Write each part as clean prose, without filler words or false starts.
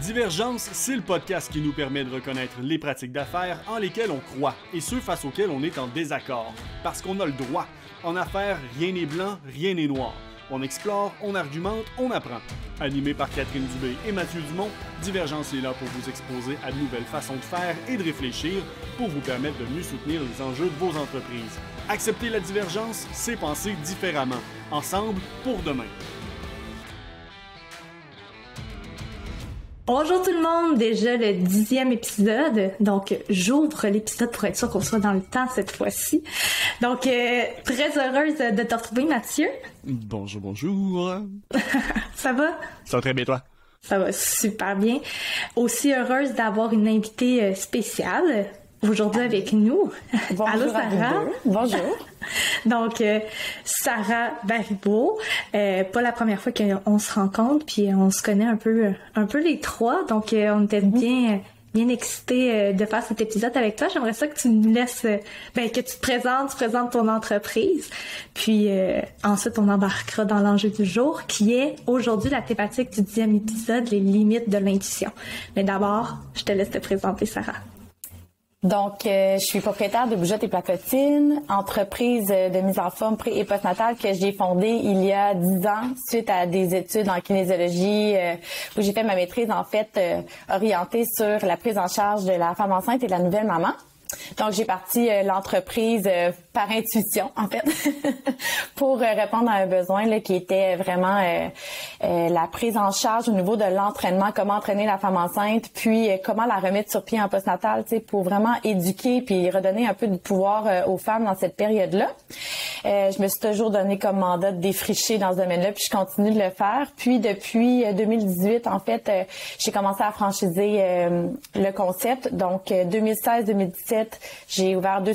Divergence, c'est le podcast qui nous permet de reconnaître les pratiques d'affaires en lesquelles on croit et ceux face auxquels on est en désaccord. Parce qu'on a le droit. En affaires, rien n'est blanc, rien n'est noir. On explore, on argumente, on apprend. Animé par Catherine Dubé et Mathieu Dumont, Divergence est là pour vous exposer à de nouvelles façons de faire et de réfléchir pour vous permettre de mieux soutenir les enjeux de vos entreprises. Accepter la divergence, c'est penser différemment. Ensemble, pour demain. Bonjour tout le monde, déjà le 10e épisode, donc j'ouvre l'épisode pour être sûr qu'on soit dans le temps cette fois-ci. Donc très heureuse de te retrouver Mathieu. Bonjour. Ça va? Ça va très bien toi? Ça va super bien. Aussi heureuse d'avoir une invitée spéciale aujourd'hui avec nous. Bonjour. Allô Sarah. Bonjour. Donc Sarah Baribeau, pas la première fois qu'on se rencontre, puis on se connaît un peu les trois, donc on était bien excités de faire cet épisode avec toi. J'aimerais ça que tu nous laisses, que tu te présentes ton entreprise, puis ensuite on embarquera dans l'enjeu du jour, qui est aujourd'hui la thématique du 10e épisode, les limites de l'intuition. Mais d'abord, je te laisse te présenter, Sarah. Donc, je suis propriétaire de Bougeotte et Placotine, entreprise de mise en forme pré- et postnatale que j'ai fondée il y a 10 ans suite à des études en kinésiologie où j'ai fait ma maîtrise, en fait, orientée sur la prise en charge de la femme enceinte et de la nouvelle maman. Donc, j'ai parti l'entreprise par intuition, en fait, pour répondre à un besoin là, qui était vraiment la prise en charge au niveau de l'entraînement, comment entraîner la femme enceinte, puis comment la remettre sur pied en postnatal, tu sais, pour vraiment éduquer puis redonner un peu de pouvoir aux femmes dans cette période-là. Je me suis toujours donné comme mandat de défricher dans ce domaine-là, puis je continue de le faire. Puis depuis 2018, en fait, j'ai commencé à franchiser le concept. Donc, 2016-2017, j'ai ouvert deux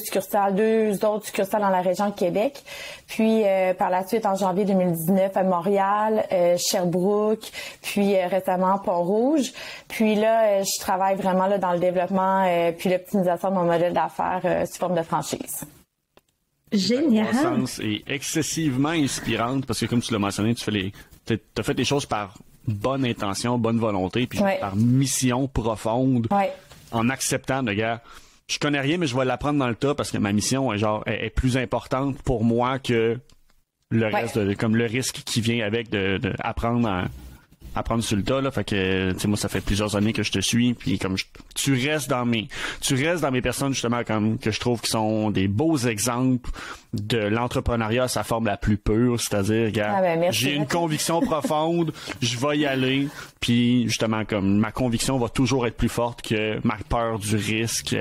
autres succursales dans la région de Québec. Puis, par la suite, en janvier 2019, à Montréal, Sherbrooke, puis récemment Pont-Rouge. Puis là, je travaille vraiment là, dans le développement puis l'optimisation de mon modèle d'affaires sous forme de franchise. Génial. La croissance est excessivement inspirante parce que, comme tu l'as mentionné, t'as fait des choses par bonne intention, bonne volonté, puis par mission profonde, en acceptant de gars. Je connais rien, mais je vais l'apprendre dans le tas parce que ma mission est plus importante pour moi que le reste, comme le risque qui vient avec de apprendre sur le tas là. Fait que tu sais, moi ça fait plusieurs années que je te suis, puis comme tu restes dans mes personnes justement comme que je trouve qui sont des beaux exemples de l'entrepreneuriat à sa forme la plus pure, c'est-à-dire j'ai une conviction profonde, je vais y aller, puis justement comme ma conviction va toujours être plus forte que ma peur du risque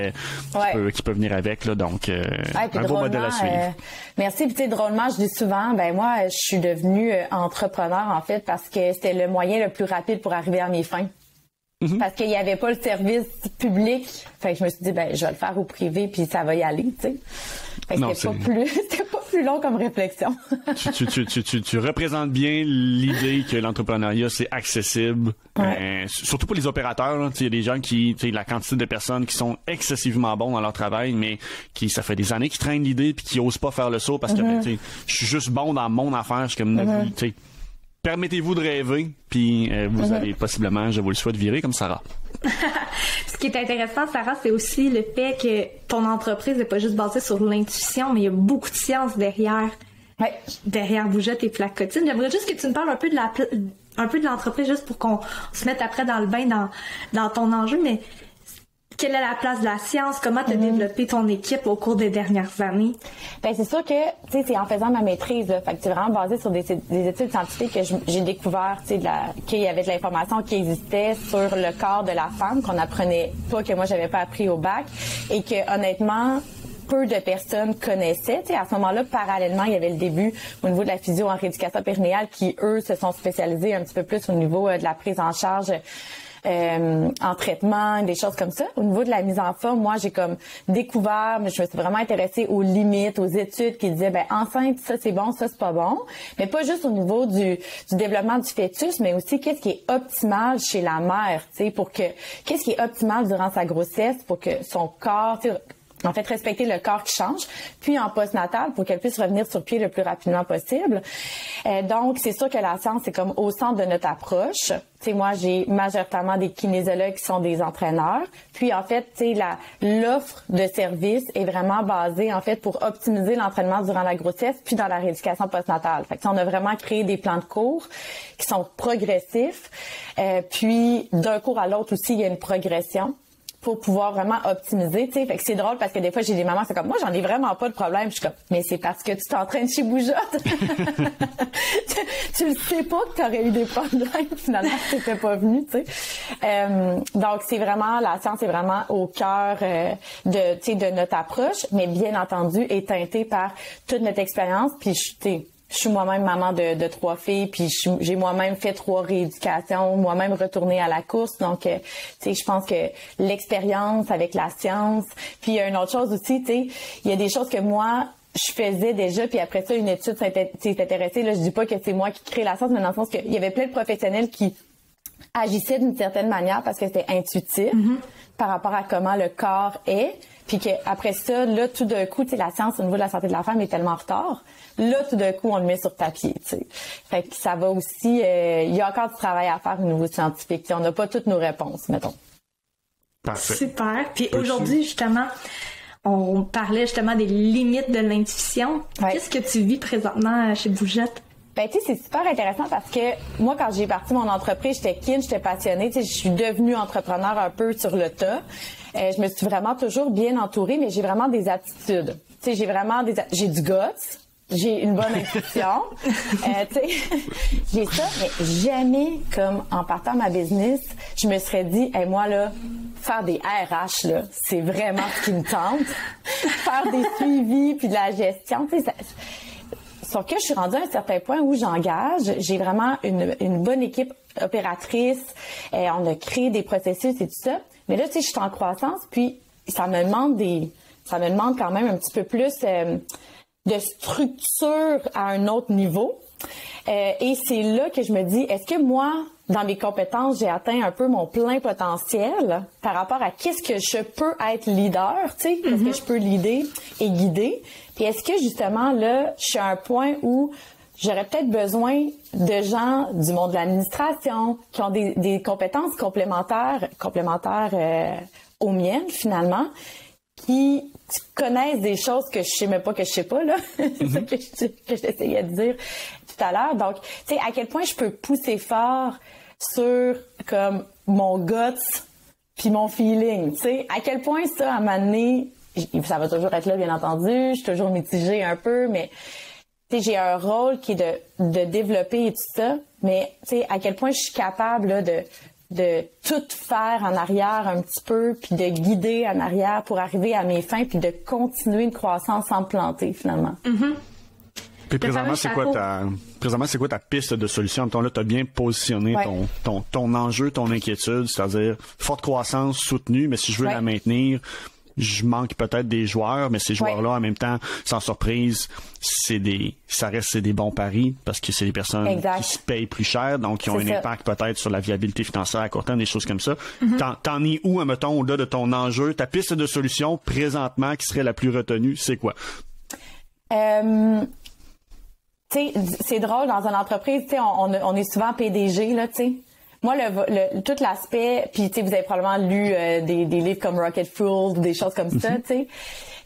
qui peut venir avec là. Donc un beau modèle à suivre. Merci. Puis tu sais, drôlement, je dis souvent, moi je suis devenue entrepreneur en fait parce que c'était le moyen le plus rapide pour arriver à mes fins. Mm-hmm. Parce qu'il n'y avait pas le service public. Fait que je me suis dit, je vais le faire au privé, puis ça va y aller, tu sais. Fait que c'était pas plus long comme réflexion. tu représentes bien l'idée que l'entrepreneuriat, c'est accessible. Surtout pour les opérateurs, il y a des gens la quantité de personnes qui sont excessivement bons dans leur travail, mais ça fait des années qu'ils traînent l'idée puis qui osent pas faire le saut parce que, je suis juste bon dans mon affaire. Je suis comme, permettez-vous de rêver, puis vous allez possiblement, je vous le souhaite, virer comme Sarah. Ce qui est intéressant, Sarah, c'est aussi le fait que ton entreprise n'est pas juste basée sur l'intuition, mais il y a beaucoup de science derrière Bougeotte et Placotine. J'aimerais juste que tu me parles un peu de l'entreprise, juste pour qu'on se mette après dans le bain dans ton enjeu, mais quelle est la place de la science? Comment tu as développé ton équipe au cours des dernières années? C'est sûr que, c'est en faisant ma maîtrise, là, fait que c'est vraiment basé sur des études scientifiques que j'ai découvert, qu'il y avait de l'information qui existait sur le corps de la femme qu'on apprenait pas, que moi j'avais pas appris au bac, et que honnêtement, peu de personnes connaissaient. À ce moment-là, parallèlement, il y avait le début au niveau de la physio en rééducation périnéale qui, eux, se sont spécialisés un petit peu plus au niveau de la prise en charge en traitement, des choses comme ça. Au niveau de la mise en forme, moi, j'ai comme découvert, mais je me suis vraiment intéressée aux limites, aux études qui disaient, enceinte, ça c'est bon, ça c'est pas bon. Mais pas juste au niveau du développement du fœtus, mais aussi qu'est-ce qui est optimal chez la mère, qu'est-ce qui est optimal durant sa grossesse pour que son corps, En fait, respecter le corps qui change, puis en postnatal pour qu'elle puisse revenir sur pied le plus rapidement possible. Donc, c'est sûr que la science est comme au centre de notre approche. Tu sais, moi, j'ai majoritairement des kinésiologues qui sont des entraîneurs. Puis, en fait, tu sais, l'offre de services est vraiment basée, en fait, pour optimiser l'entraînement durant la grossesse, puis dans la rééducation postnatale. Fait que, on a vraiment créé des plans de cours qui sont progressifs. Puis, d'un cours à l'autre aussi, il y a une progression pour pouvoir vraiment optimiser, tu sais. Fait que c'est drôle parce que des fois, j'ai des mamans, c'est comme, moi, j'en ai vraiment pas de problème. Je suis comme, mais c'est parce que tu t'entraînes chez Bougeotte. tu le sais pas que tu aurais eu des problèmes, finalement, si t'étais pas venu, tu sais. Donc, c'est vraiment, la science est vraiment au cœur tu sais, de notre approche, mais bien entendu, est teintée par toute notre expérience. Puis, je suis moi-même maman de 3 filles, puis j'ai moi-même fait 3 rééducations, moi-même retournée à la course. Donc, tu sais, je pense que l'expérience avec la science. Puis, il y a une autre chose aussi, tu sais, il y a des choses que moi, je faisais déjà, puis après ça, une étude s'est intéressée. Là, je dis pas que c'est moi qui crée la science, mais dans le sens qu'il y avait plein de professionnels qui agissaient d'une certaine manière parce que c'était intuitif par rapport à comment le corps est. Puis qu'après ça, là, tout d'un coup, tu sais, la science au niveau de la santé de la femme est tellement en retard. Là, tout d'un coup, on le met sur papier, tu sais. Fait que ça va aussi... il y a encore du travail à faire au niveau scientifique. T'sais, on n'a pas toutes nos réponses, mettons. Parfait. Super. Puis aujourd'hui, justement, on parlait justement des limites de l'intuition. Ouais. Qu'est-ce que tu vis présentement chez Bougeotte? Ben, tu sais, c'est super intéressant parce que moi, quand j'ai parti mon entreprise, j'étais keen, j'étais passionnée. Tu sais, je suis devenue entrepreneur un peu sur le tas. Je me suis vraiment toujours bien entourée, mais j'ai vraiment des aptitudes. Tu sais, j'ai du guts, j'ai une bonne intuition. Tu sais, j'ai ça, mais jamais, comme en partant ma business, je me serais dit, hey, moi, là, faire des RH, là, c'est vraiment ce qui me tente. Faire des suivis puis de la gestion, tu sais, sauf que je suis rendue à un certain point où j'engage. J'ai vraiment une bonne équipe opératrice. On a créé des processus et tout ça. Mais là, tu sais, je suis en croissance, puis ça me demande quand même un petit peu plus de structure à un autre niveau. Et c'est là que je me dis, est-ce que moi, dans mes compétences, j'ai atteint un peu mon plein potentiel par rapport à qu'est-ce que je peux être leader, tu sais, qu'est-ce que je peux leader et guider. Puis est-ce que justement là, je suis à un point où j'aurais peut-être besoin de gens du monde de l'administration qui ont des compétences complémentaires aux miennes finalement, qui connaissent des choses que je sais même pas que je sais pas là, c'est ça que j'essayais de dire tout à l'heure. Donc, tu sais, à quel point je peux pousser fort sur comme mon guts puis mon feeling, tu sais, à quel point ça à m'amener, ça va toujours être là bien entendu, je suis toujours mitigée un peu, mais tu sais, j'ai un rôle qui est de développer et tout ça, mais tu sais, à quel point je suis capable là, de tout faire en arrière un petit peu, puis de guider en arrière pour arriver à mes fins, puis de continuer une croissance sans me planter, finalement. Puis présentement, c'est quoi ta piste de solution? Mettons, là, tu as bien positionné ton enjeu, ton inquiétude, c'est-à-dire forte croissance soutenue, mais si je veux la maintenir, je manque peut-être des joueurs, mais ces joueurs-là, en même temps, sans surprise, ça reste des bons paris parce que c'est des personnes qui se payent plus cher, donc qui ont un impact peut-être sur la viabilité financière à court terme, des choses comme ça. T'en es où, mettons, au-delà de ton enjeu? Ta piste de solution, présentement, qui serait la plus retenue, c'est quoi? Tu sais, c'est drôle, dans une entreprise, tu sais, on est souvent PDG, là, tu sais. Moi, tout l'aspect, puis tu sais, vous avez probablement lu des livres comme Rocket Fuel ou des choses comme ça, tu sais.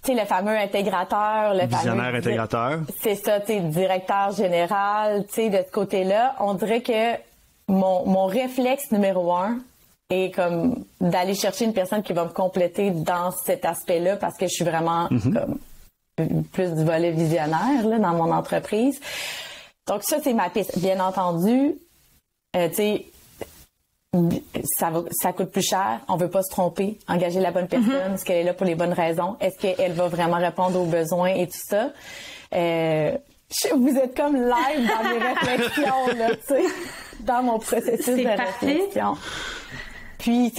Tu sais, le fameux intégrateur, visionnaire intégrateur. C'est ça, tu sais, directeur général, tu sais, de ce côté-là. On dirait que mon réflexe numéro 1 est comme d'aller chercher une personne qui va me compléter dans cet aspect-là parce que je suis vraiment comme plus du volet visionnaire là, dans mon entreprise. Donc ça, c'est ma piste. Bien entendu, tu sais, ça coûte plus cher. On veut pas se tromper. Engager la bonne personne. Est-ce qu'elle est là pour les bonnes raisons? Est-ce qu'elle va vraiment répondre aux besoins et tout ça? Vous êtes comme live dans mes réflexions, là, tu sais, dans mon processus de réflexion. Puis,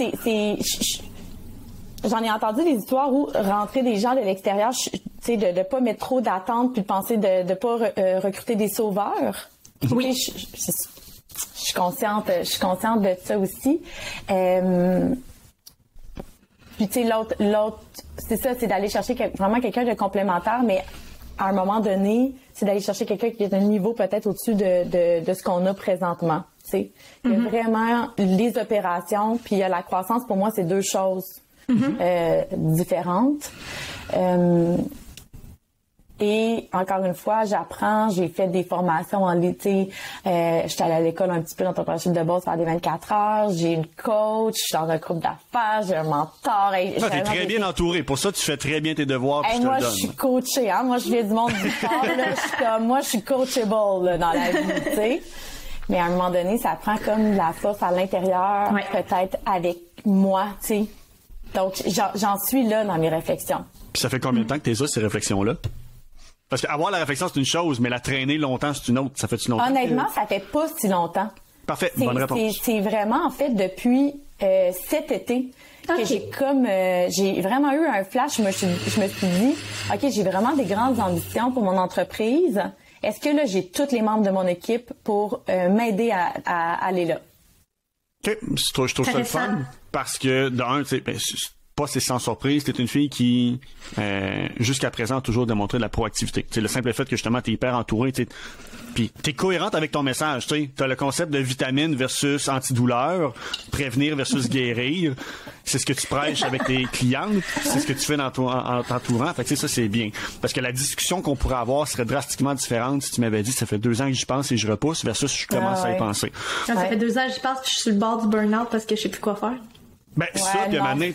j'en ai entendu des histoires où rentrer des gens de l'extérieur, tu sais, de pas mettre trop d'attentes puis de penser de pas recruter des sauveurs. Oui. Je suis consciente de ça aussi. Puis tu sais, l'autre, c'est ça, c'est d'aller chercher vraiment quelqu'un de complémentaire, mais à un moment donné, c'est d'aller chercher quelqu'un qui est un niveau peut-être au-dessus de ce qu'on a présentement. Tu sais, il y a vraiment les opérations, puis il y a la croissance. Pour moi, c'est deux choses différentes. Et encore une fois, j'apprends, j'ai fait des formations en l'été. J'étais allée à l'école un petit peu d'entrepreneurship de base faire des 24 heures. J'ai une coach, je suis dans un groupe d'affaires, j'ai un mentor. T'es très bien entouré. Pour ça, tu fais très bien tes devoirs. Puis moi, je te le je suis coachée. Hein? Moi, je viens du monde du sport. Moi, je suis coachable là, dans la vie, tu sais. Mais à un moment donné, ça prend comme de la force à l'intérieur, peut-être avec moi, tu sais. Donc, j'en suis là dans mes réflexions. Puis ça fait combien de temps que t'es ces réflexions-là? Parce qu'avoir la réflexion, c'est une chose, mais la traîner longtemps, c'est une autre. Ça fait-tu longtemps? Honnêtement, ça fait pas si longtemps. Parfait, bonne réponse. C'est vraiment, en fait, depuis cet été que j'ai vraiment eu un flash. Je me suis dit, OK, j'ai vraiment des grandes ambitions pour mon entreprise. Est-ce que là, j'ai tous les membres de mon équipe pour m'aider à aller là? OK, je trouve ça le fun parce que, d'un, tu sais, pas c'est sans surprise, t'es une fille qui jusqu'à présent a toujours démontré de la proactivité. T'sais, le simple fait que justement t'es hyper entourée, puis t'es cohérente avec ton message. T'as le concept de vitamine versus antidouleur, prévenir versus guérir. C'est ce que tu prêches avec tes clientes, c'est ce que tu fais en t'entourant. Fait que ça c'est bien. Parce que la discussion qu'on pourrait avoir serait drastiquement différente si tu m'avais dit ça fait 2 ans que j'y pense et je repousse versus je commence à y penser. Ça fait 2 ans que j'y pense puis je suis sur le bord du burn-out parce que je sais plus quoi faire. Ben, ça, puis à un moment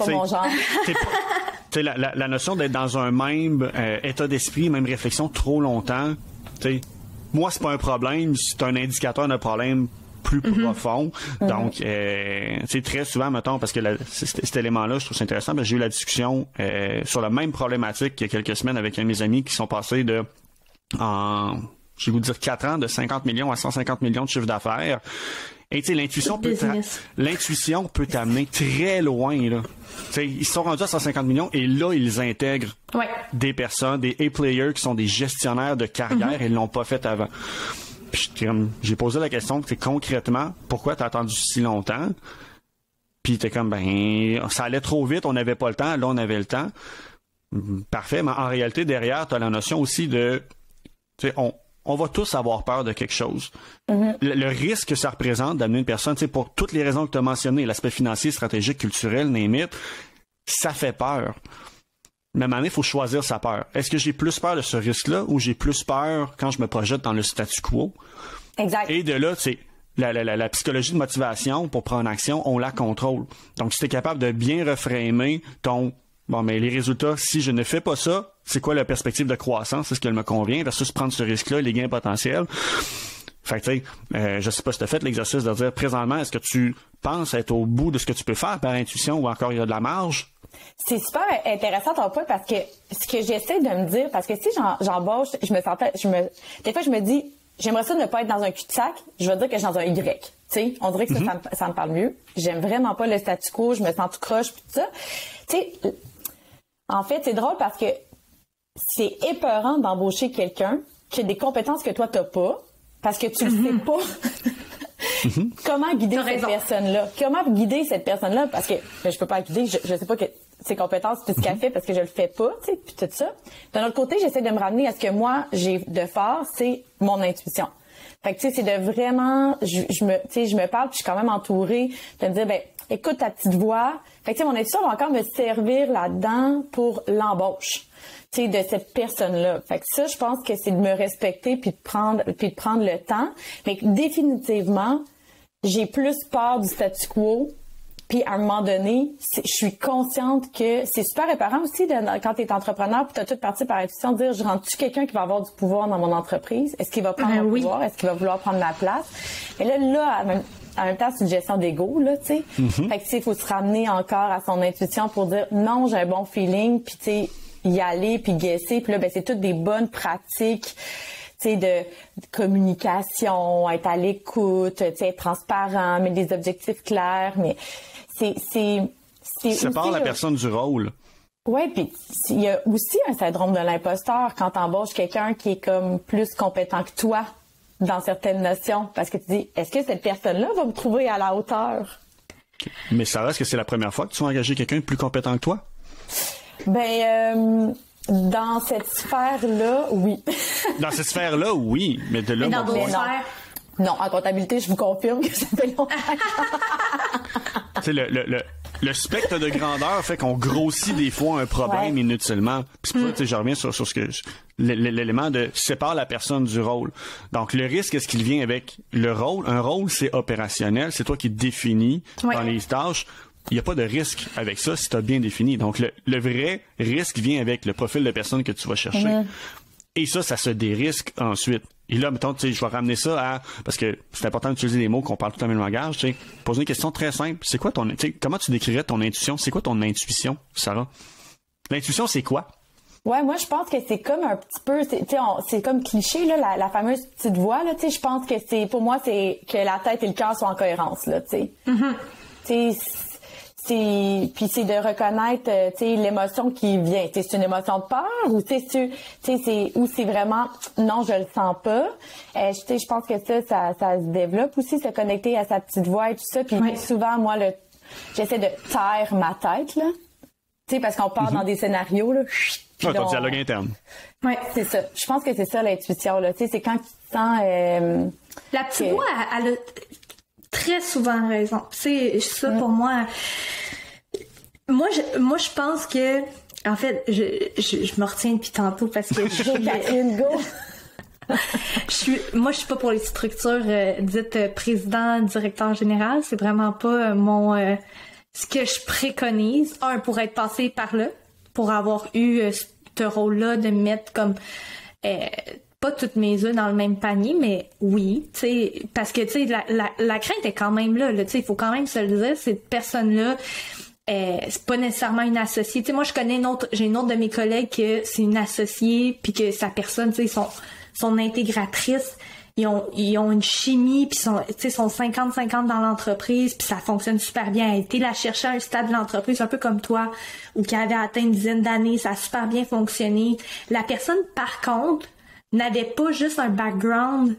donné, la notion d'être dans un même état d'esprit, même réflexion trop longtemps, tu sais, moi, c'est pas un problème, c'est un indicateur d'un problème plus profond. Donc, c'est très souvent, mettons, parce que cet élément-là, je trouve ça intéressant, parce que j'ai eu la discussion sur la même problématique il y a quelques semaines avec un de mes amis qui sont passés je vais vous dire 4 ans, de 50 millions à 150 millions de chiffre d'affaires. Et tu sais, l'intuition peut t'amener très loin, là. Tu sais, ils sont rendus à 150 millions et là, ils intègrent des personnes, des A-players qui sont des gestionnaires de carrière et ils l'ont pas fait avant. Puis j'ai posé la question, c'est concrètement, pourquoi t'as attendu si longtemps? Puis t'es comme, ça allait trop vite, on n'avait pas le temps, là, on avait le temps. Parfait, mais en réalité, derrière, t'as la notion aussi de, tu sais, on va tous avoir peur de quelque chose. Le risque que ça représente d'amener une personne, tu sais, pour toutes les raisons que tu as mentionnées, l'aspect financier, stratégique, culturel, name it, ça fait peur. Mais à un moment donné, il faut choisir sa peur. Est-ce que j'ai plus peur de ce risque-là ou j'ai plus peur quand je me projette dans le statu quo? Exact. Et de là, tu sais, la psychologie de motivation pour prendre action, on la contrôle. Donc, si tu es capable de bien reframer mais les résultats, si je ne fais pas ça, c'est quoi la perspective de croissance? Est-ce qu'elle me convient versus prendre ce risque-là, les gains potentiels? Fait que, tu sais, je sais pas si tu as fait l'exercice de dire, présentement, est-ce que tu penses être au bout de ce que tu peux faire par intuition ou encore il y a de la marge? C'est super intéressant ton point parce que ce que j'essaie de me dire, parce que si j'embauche, des fois je me dis, j'aimerais ça ne pas être dans un cul-de-sac, je vais dire que je suis dans un Y. Tu sais, on dirait que ça me parle mieux. J'aime vraiment pas le statu quo, je me sens tout croche pis tout ça. Tu sais, en fait, c'est drôle parce que c'est épeurant d'embaucher quelqu'un qui a des compétences que toi t'as pas, parce que tu le sais pas. Comment guider cette personne-là? Comment guider cette personne-là? Parce que je peux pas la guider, je sais pas que ses compétences, tout ce qu'elle fait, parce que je le fais pas, tu sais, puis tout ça. D'un autre côté, j'essaie de me ramener à ce que moi, j'ai de fort, c'est mon intuition. Fait que, tu sais, c'est de vraiment, je me parle, puis je suis quand même entourée de me dire, écoute ta petite voix. Fait que, tu sais, mon intuition va encore me servir là-dedans pour l'embauche, tu sais, de cette personne-là. Fait que ça, je pense que c'est de me respecter puis de prendre le temps. Mais définitivement, j'ai plus peur du statu quo. Puis à un moment donné, je suis consciente que c'est super épeurant aussi quand tu es entrepreneur puis tu as toute partie par intuition de dire, je rentre-tu quelqu'un qui va avoir du pouvoir dans mon entreprise? Est-ce qu'il va prendre le pouvoir? Est-ce qu'il va vouloir prendre ma place? Mais là, en même temps, c'est une gestion d'ego, là, tu sais. Fait que, tu sais, il faut se ramener encore à son intuition pour dire, non, j'ai un bon feeling, puis tu sais, y aller, puis guesser. Puis là, c'est toutes des bonnes pratiques, tu sais, de communication, être à l'écoute, tu sais, être transparent, mettre des objectifs clairs, mais c'est sépare la personne du rôle. Oui, puis il y a aussi un syndrome de l'imposteur quand t'embauches quelqu'un qui est comme plus compétent que toi dans certaines notions, parce que tu dis, est-ce que cette personne-là va me trouver à la hauteur? Okay. Mais Sarah, est-ce que c'est la première fois que tu vas engager quelqu'un de plus compétent que toi? Dans cette sphère-là, oui. Dans cette sphère-là, oui. Mais de là, dans d'autres sphères? Non, en comptabilité, je vous confirme que ça fait longtemps. Tu sais, le spectre de grandeur fait qu'on grossit des fois un problème inutilement. Puis c'est pour ça que je reviens sur ce que l'élément de sépare la personne du rôle. Donc le risque, est-ce qu'il vient avec le rôle? Un rôle, c'est opérationnel, c'est toi qui définis dans les tâches. Il n'y a pas de risque avec ça si tu as bien défini. Donc le vrai risque vient avec le profil de personne que tu vas chercher. Et ça se dérisque ensuite. Et là, mettons, tu sais, je vais ramener ça à, parce que c'est important d'utiliser des mots qu'on parle tout le même langage, tu sais, poser une question très simple. C'est quoi tu sais, comment tu décrirais ton intuition? C'est quoi ton intuition, Sarah? L'intuition, c'est quoi? Ouais, moi, je pense que c'est comme un petit peu, c'est comme cliché, là, la fameuse petite voix, là, tu sais, je pense que pour moi, c'est que la tête et le cœur sont en cohérence, là, tu sais. Tu sais, puis c'est de reconnaître l'émotion qui vient. C'est une émotion de peur ou c'est vraiment non, je le sens pas. Je pense que ça se développe aussi, se connecter à sa petite voix et tout ça. Puis souvent moi j'essaie de taire ma tête là. Tu sais, parce qu'on part dans des scénarios là. Ton dialogue interne. Ouais, c'est ça. Je pense que c'est ça l'intuition là, tu sais, c'est quand tu sens la petite voix elle a très souvent raison. C'est ça pour moi. Moi, je pense que, en fait, je me retiens depuis tantôt parce que Catherine, go! Moi, je suis pas pour les structures dites président, directeur général. C'est vraiment pas ce que je préconise. Pour être passé par là, pour avoir eu ce rôle-là de mettre comme pas toutes mes œufs dans le même panier, mais oui, tu sais, parce que tu sais la crainte est quand même là, tu sais, il faut quand même se le dire, cette personne-là, c'est pas nécessairement une associée. Tu sais, moi je connais j'ai une autre de mes collègues que c'est une associée, puis que sa personne, tu sais, son intégratrice, ils ont une chimie, puis sont 50-50 dans l'entreprise, puis ça fonctionne super bien. Elle a été la chercher à un stade de l'entreprise, un peu comme toi, où qui avait atteint une dizaine d'années, ça a super bien fonctionné. La personne, par contre, n'avait pas juste un background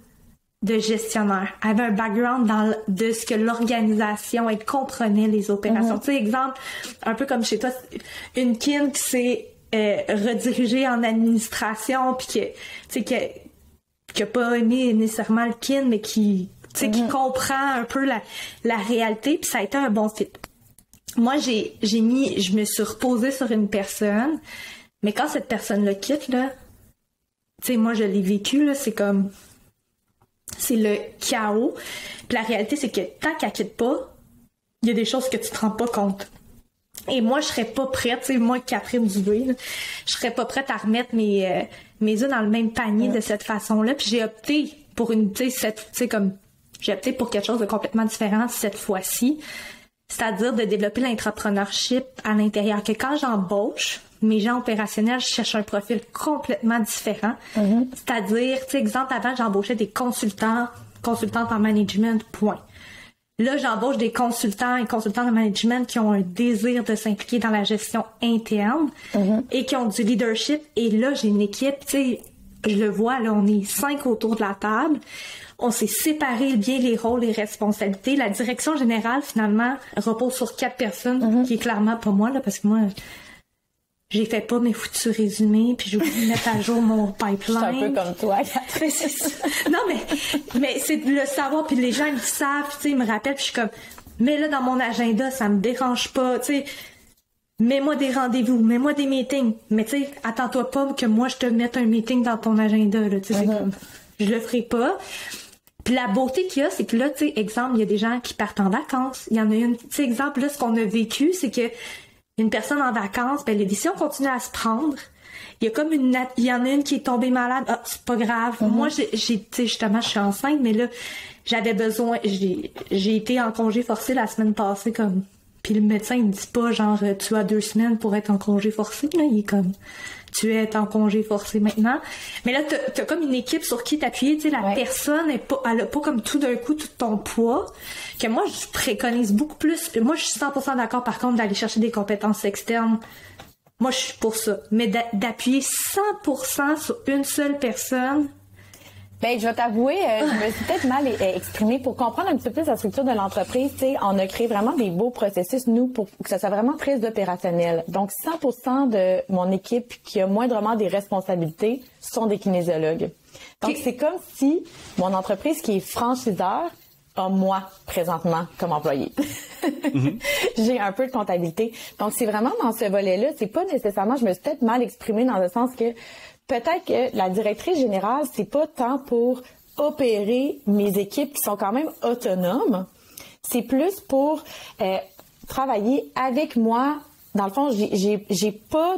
de gestionnaire. Elle avait un background de ce que l'organisation, elle comprenait les opérations. Tu sais, exemple, un peu comme chez toi, une kin qui s'est redirigée en administration, puis que, tu sais, qui a pas aimé nécessairement le kin, mais qui, tu sais, qui comprend un peu la réalité, puis ça a été un bon fit. Moi, je me suis reposée sur une personne, mais quand cette personne-là quitte, là, tu sais, moi, je l'ai vécu, là, c'est le chaos. Puis la réalité, c'est que tant qu'elle quitte pas, il y a des choses que tu te rends pas compte. Et moi, je serais pas prête, tu sais, moi, Catherine Dubé, là, je serais pas prête à remettre mes œufs dans le même panier de cette façon-là. Puis j'ai opté pour j'ai opté pour quelque chose de complètement différent cette fois-ci. C'est-à-dire de développer l'entrepreneurship à l'intérieur. Que quand j'embauche mes gens opérationnels, je cherche un profil complètement différent. C'est-à-dire, tu sais, exemple, avant, j'embauchais des consultantes en management, point. Là, j'embauche des consultants et consultantes en management qui ont un désir de s'impliquer dans la gestion interne et qui ont du leadership. Et là, j'ai une équipe, tu sais, je le vois, là, on est 5 autour de la table. On s'est séparé bien les rôles et responsabilités. La direction générale, finalement, repose sur 4 personnes, qui est clairement pas moi, là, parce que moi, j'ai fait pas mes foutus résumés, puis j'ai oublié de mettre à jour mon pipeline. C'est un peu comme toi, Catherine. C'est ça. Non, mais c'est le savoir, puis les gens, ils savent, tu sais, ils me rappellent, puis je suis comme, mais là, dans mon agenda, ça me dérange pas, tu sais, mets-moi des rendez-vous, mets-moi des meetings, mais tu sais, attends-toi pas que moi, je te mette un meeting dans ton agenda, là, tu sais, c'est comme, je le ferai pas. Puis la beauté qu'il y a, c'est que là, tu sais, exemple, il y a des gens qui partent en vacances. Il y en a une, tu sais, exemple, là, ce qu'on a vécu, c'est que une personne en vacances, ben les décisions continuent à se prendre. Il y a comme il y en a une qui est tombée malade. Ah, c'est pas grave. Moi, tu sais, justement, je suis enceinte, mais là, j'avais besoin, j'ai été en congé forcé la semaine passée, comme, puis le médecin, il me dit pas, genre, tu as 2 semaines pour être en congé forcé, là. Il est comme, tu es en congé forcé maintenant. Mais là, t'as comme une équipe sur qui t'appuyer, tu sais, la personne elle a pas comme tout d'un coup tout ton poids, que moi, je préconise beaucoup plus. Moi, je suis 100% d'accord, par contre, d'aller chercher des compétences externes. Moi, je suis pour ça. Mais d'appuyer 100% sur une seule personne, Ben, je vais t'avouer, je me suis peut-être mal exprimée. Pour comprendre un petit peu plus la structure de l'entreprise, tu sais, on a créé vraiment des beaux processus, nous, pour que ça soit vraiment très opérationnel. Donc, 100% de mon équipe qui a moindrement des responsabilités sont des kinésiologues. Donc, c'est comme si mon entreprise qui est franchiseur a moi, présentement, comme employé. J'ai un peu de comptabilité. Donc, c'est vraiment dans ce volet-là. C'est pas nécessairement, je me suis peut-être mal exprimée dans le sens que peut-être que la directrice générale, c'est pas tant pour opérer mes équipes qui sont quand même autonomes. C'est plus pour travailler avec moi. Dans le fond, j'ai pas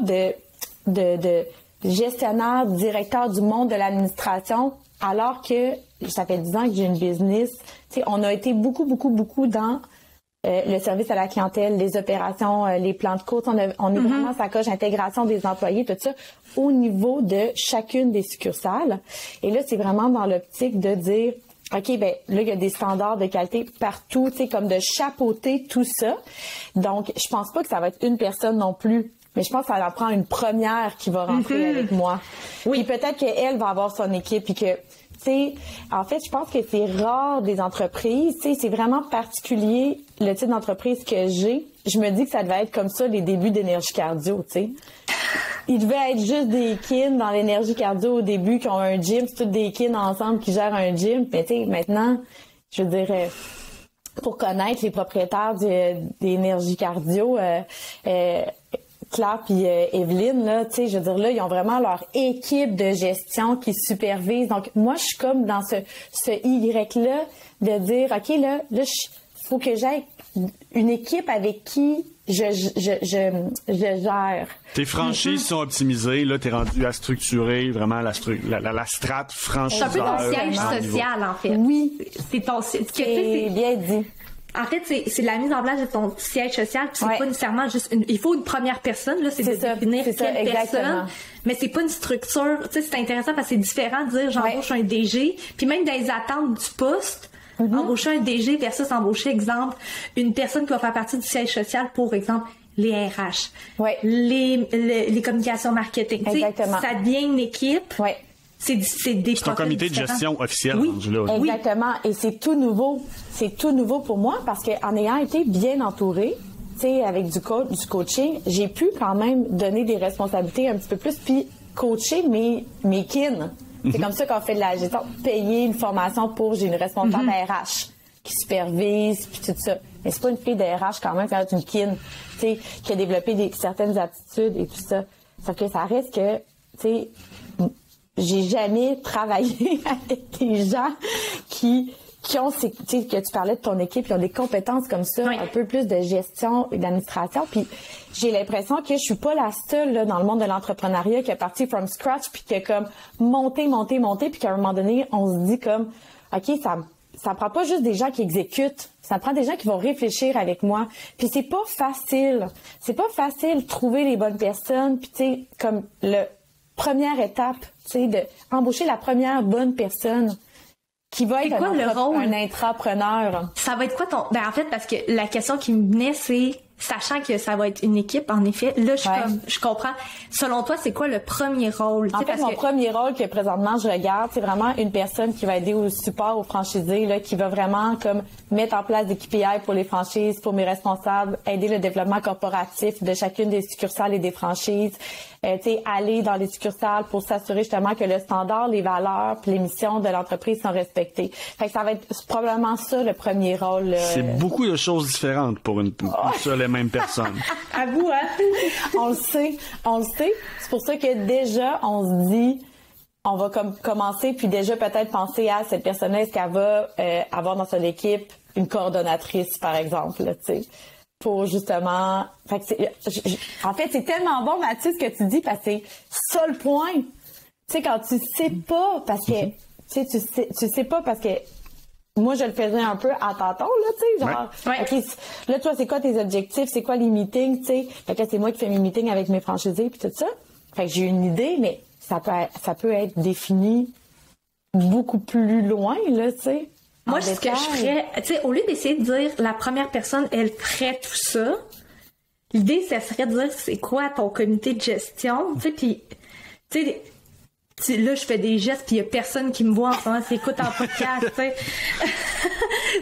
de gestionnaire, directeur du monde de l'administration, alors que ça fait 10 ans que j'ai une business. T'sais, on a été beaucoup dans le service à la clientèle, les opérations, les plans de course. On est vraiment sa coche intégration des employés, tout ça, au niveau de chacune des succursales. Et là, c'est vraiment dans l'optique de dire, OK, ben là, il y a des standards de qualité partout, tu sais, comme de chapeauter tout ça. Donc, je pense pas que ça va être une personne non plus. Mais je pense que ça en prend une première qui va rentrer avec moi. Oui, peut-être qu'elle va avoir son équipe et que, tu sais, en fait, je pense que c'est rare des entreprises. Tu sais, c'est vraiment particulier le type d'entreprise que j'ai. Je me dis que ça devait être comme ça les débuts d'énergie cardio, tu sais. Il devait être juste des kins dans l'énergie cardio au début qui ont un gym, c'est toutes des kins ensemble qui gèrent un gym. Mais tu sais, maintenant, je veux dire, pour connaître les propriétaires d'énergie cardio, Claire puis Evelyne, là, tu sais, je veux dire, là, ils ont vraiment leur équipe de gestion qui supervise. Donc, moi, je suis comme dans ce Y-là de dire, OK, là, faut que j'aie une équipe avec qui je gère. Tes franchises sont optimisées, là, t'es rendu à structurer vraiment la strate franchiseur. C'est un peu ton siège social, en fait. Oui. C'est ton c'est bien dit. En fait, c'est la mise en place de ton siège social, puis c'est pas nécessairement juste il faut une première personne, là, c'est de définir quelle personne, mais c'est pas une structure. Tu sais, c'est intéressant parce que c'est différent de dire j'embauche un DG, puis même dans les attentes du poste, embaucher un DG versus embaucher, exemple, une personne qui va faire partie du siège social pour, exemple, les RH, les communications marketing. Exactement. Ça devient une équipe. Ouais. C'est un comité de gestion officiel. Oui, exactement. Et c'est tout nouveau. C'est tout nouveau pour moi parce qu'en ayant été bien entourée, tu sais, avec du coaching, j'ai pu quand même donner des responsabilités un petit peu plus puis coacher mes kins. C'est comme ça qu'on fait de la gestion. Payer une formation j'ai une responsable RH qui supervise puis tout ça. Mais c'est pas une fille de RH quand même qui a une kin, tu sais, qui a développé certaines aptitudes et tout ça. Sauf que ça reste que, tu sais, j'ai jamais travaillé avec des gens qui ont tu sais, que tu parlais de ton équipe, qui ont des compétences comme ça, un peu plus de gestion et d'administration. Puis j'ai l'impression que je suis pas la seule là, dans le monde de l'entrepreneuriat qui est partie from scratch puis qui a comme monté, puis qu'à un moment donné, on se dit comme, OK, ça prend pas juste des gens qui exécutent, ça prend des gens qui vont réfléchir avec moi. Puis c'est pas facile de trouver les bonnes personnes. Puis tu sais, comme première étape, tu sais, de embaucher la première bonne personne qui va être un intrapreneur. Ça va être quoi ton... Ben, en fait, parce que la question qui me venait, c'est, sachant que ça va être une équipe, en effet, là, je comprends. Selon toi, c'est quoi le premier rôle? En fait, mon premier rôle que présentement je regarde, c'est vraiment une personne qui va aider au support aux franchisés, là, qui va vraiment comme mettre en place des KPI pour les franchises, pour mes responsables, aider le développement corporatif de chacune des succursales et des franchises, tu sais, aller dans les succursales pour s'assurer justement que le standard, les valeurs, puis les missions de l'entreprise sont respectées. Fait que ça va être probablement ça le premier rôle. C'est beaucoup de choses différentes pour une seule et même personne. À vous, hein? On le sait. C'est pour ça que déjà, on se dit, on va commencer, puis déjà peut-être penser à cette personne-là, est-ce qu'elle va avoir dans son équipe une coordonnatrice, par exemple, tu sais, pour justement... en fait, c'est tellement bon, Mathieu, ce que tu dis, parce que c'est ça le point. Tu sais, quand tu sais pas, parce que... tu sais pas parce que... Moi, je le faisais un peu à tâtons, là, tu sais, genre, OK, là, toi, c'est quoi tes objectifs, c'est quoi les meetings, tu sais? Fait que c'est moi qui fais mes meetings avec mes franchisés puis tout ça. Fait que j'ai une idée, mais ça peut être défini beaucoup plus loin, là, tu sais. Moi, ce que je ferais, tu sais, au lieu d'essayer de dire la première personne, elle ferait tout ça, l'idée, ça serait de dire c'est quoi ton comité de gestion, tu sais, puis, tu sais, là, je fais des gestes, puis il y a personne qui me voit en ce moment, s'écoute en podcast, tu sais.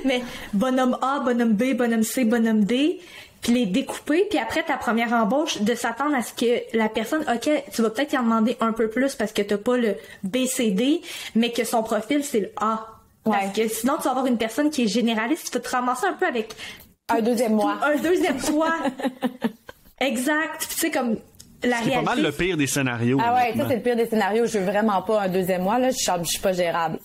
Mais bonhomme A, bonhomme B, bonhomme C, bonhomme D, puis les découper, puis après ta première embauche, de s'attendre à ce que la personne, OK, tu vas peut-être y en demander un peu plus parce que t'as pas le B, C, D, mais que son profil, c'est le A. Parce que sinon, tu vas avoir une personne qui est généraliste, tu vas te ramasser un peu avec... Un deuxième moi. Un deuxième toi. Exact. Tu sais, comme... La c'est pas mal le pire des scénarios. Ah ouais, ça c'est le pire des scénarios. Je veux vraiment pas un deuxième mois, là. Je suis pas gérable.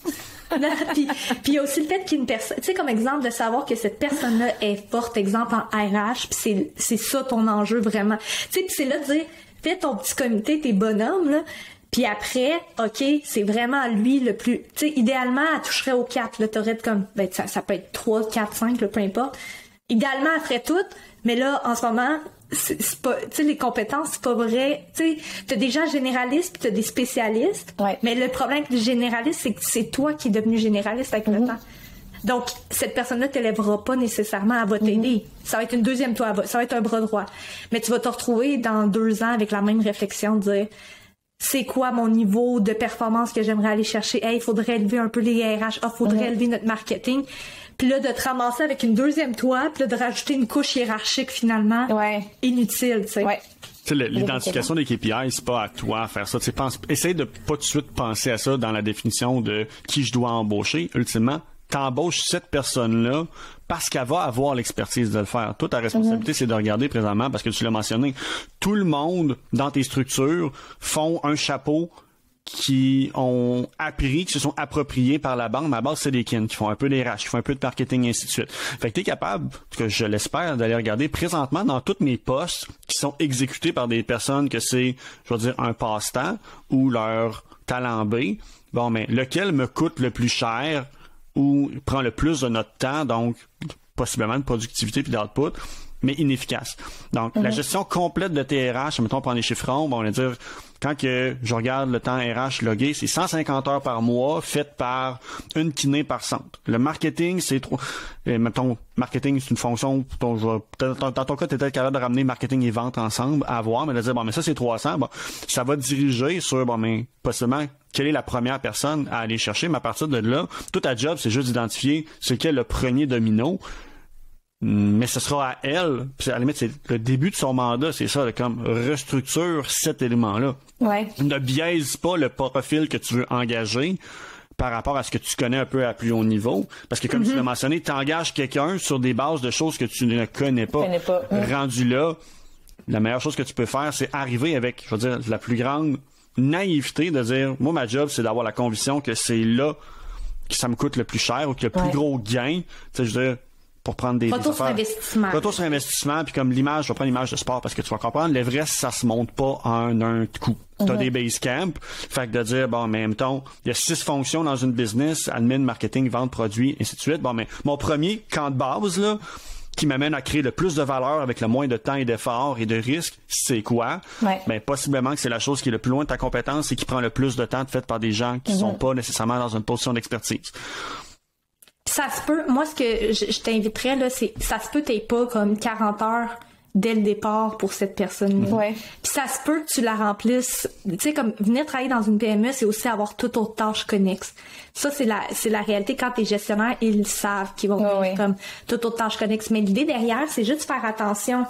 Puis il y a aussi le fait qu'une personne, tu sais, comme exemple de savoir que cette personne-là est forte, exemple en RH, puis c'est ça ton enjeu vraiment. Tu sais, puis c'est là de dire, fais ton petit comité, tes bonhommes, là. Puis après, OK, c'est vraiment lui le plus... Tu sais, idéalement, elle toucherait aux 4. Là, t'aurais comme... Ben, ça peut être 3, 4, 5, là, peu importe. Idéalement, elle ferait toutes. Mais là, en ce moment, c'est pas... Tu sais, les compétences, c'est pas vrai. Tu sais, t'as des gens généralistes puis t'as des spécialistes. Ouais. Mais le problème avec les généralistes, c'est que c'est toi qui es devenu généraliste avec le temps. Donc, cette personne-là t'élèvera pas nécessairement, elle va t'aider. Ça va être une deuxième toi, ça va être un bras droit. Mais tu vas te retrouver dans 2 ans avec la même réflexion, de dire... C'est quoi mon niveau de performance que j'aimerais aller chercher? Hey, il faudrait élever un peu les RH. Ah, faudrait élever notre marketing. Puis là, de te ramasser avec une deuxième toi, puis là, de rajouter une couche hiérarchique, finalement. Inutile, tu sais. Ouais. Tu sais, l'identification des KPI, c'est pas à toi à faire ça. Tu sais, essaye de pas tout de suite penser à ça dans la définition de qui je dois embaucher. Ultimement, t'embauches cette personne-là parce qu'elle va avoir l'expertise de le faire. Toi, ta responsabilité, c'est de regarder présentement, parce que tu l'as mentionné, tout le monde dans tes structures font un chapeau qui ont appris, qui se sont appropriés par la banque, mais à la base, c'est des kin qui font un peu des RH, qui font un peu de marketing, et ainsi de suite. Fait que t'es capable, que je l'espère, d'aller regarder présentement dans tous mes postes qui sont exécutés par des personnes que c'est, je vais dire, un passe-temps ou leur talent B. Bon, mais lequel me coûte le plus cher ou prend le plus de notre temps, donc possiblement de productivité puis d'output, mais inefficace. Donc, la gestion complète de tes RH, mettons, on prend les chiffrons, bon, on va dire, quand que je regarde le temps RH logué, c'est 150 heures par mois faites par une kiné par centre. Le marketing, c'est trop... mettons, marketing, c'est une fonction dont dans ton cas, tu étais capable de ramener marketing et vente ensemble à voir, mais de dire, bon, mais ça, c'est 300. Bon, ça va diriger sur, bon, mais possiblement, quelle est la première personne à aller chercher, mais à partir de là, tout ta job, c'est juste d'identifier ce qu'est le premier domino. Mais ce sera à elle, puis à la limite, c'est le début de son mandat, c'est ça, comme restructure cet élément-là. Ouais. Ne biaise pas le profil que tu veux engager par rapport à ce que tu connais un peu à plus haut niveau. Parce que comme tu l'as mentionné, tu engages quelqu'un sur des bases de choses que tu ne connais pas. Rendu là, la meilleure chose que tu peux faire, c'est arriver avec, je veux dire, la plus grande naïveté de dire, moi, ma job, c'est d'avoir la conviction que c'est là que ça me coûte le plus cher ou que le plus gros gain. Tu sais, je veux dire, pour prendre des retour sur investissement. Retour sur investissement, puis comme l'image, je vais prendre l'image de sport parce que tu vas comprendre, l'Everest, ça se monte pas en un coup. T'as des base camps, fait que de dire, bon, mais mettons, il y a 6 fonctions dans une business, admin, marketing, vente, produit, ainsi de suite. Bon, mais mon premier camp de base, là, qui m'amène à créer le plus de valeur avec le moins de temps et d'efforts et de risques, c'est quoi? Ben, possiblement que c'est la chose qui est le plus loin de ta compétence et qui prend le plus de temps de fait par des gens qui sont pas nécessairement dans une position d'expertise. Ça se peut, moi ce que je t'inviterais là, c'est ça se peut t'aies pas comme 40 heures dès le départ pour cette personne-là. Puis ça se peut que tu la remplisses, tu sais, comme venir travailler dans une PME, c'est aussi avoir toute autre tâche connexe. Ça c'est la réalité quand t'es gestionnaire, ils savent qu'ils vont venir comme toute autre tâche connexe. Mais l'idée derrière, c'est juste faire attention.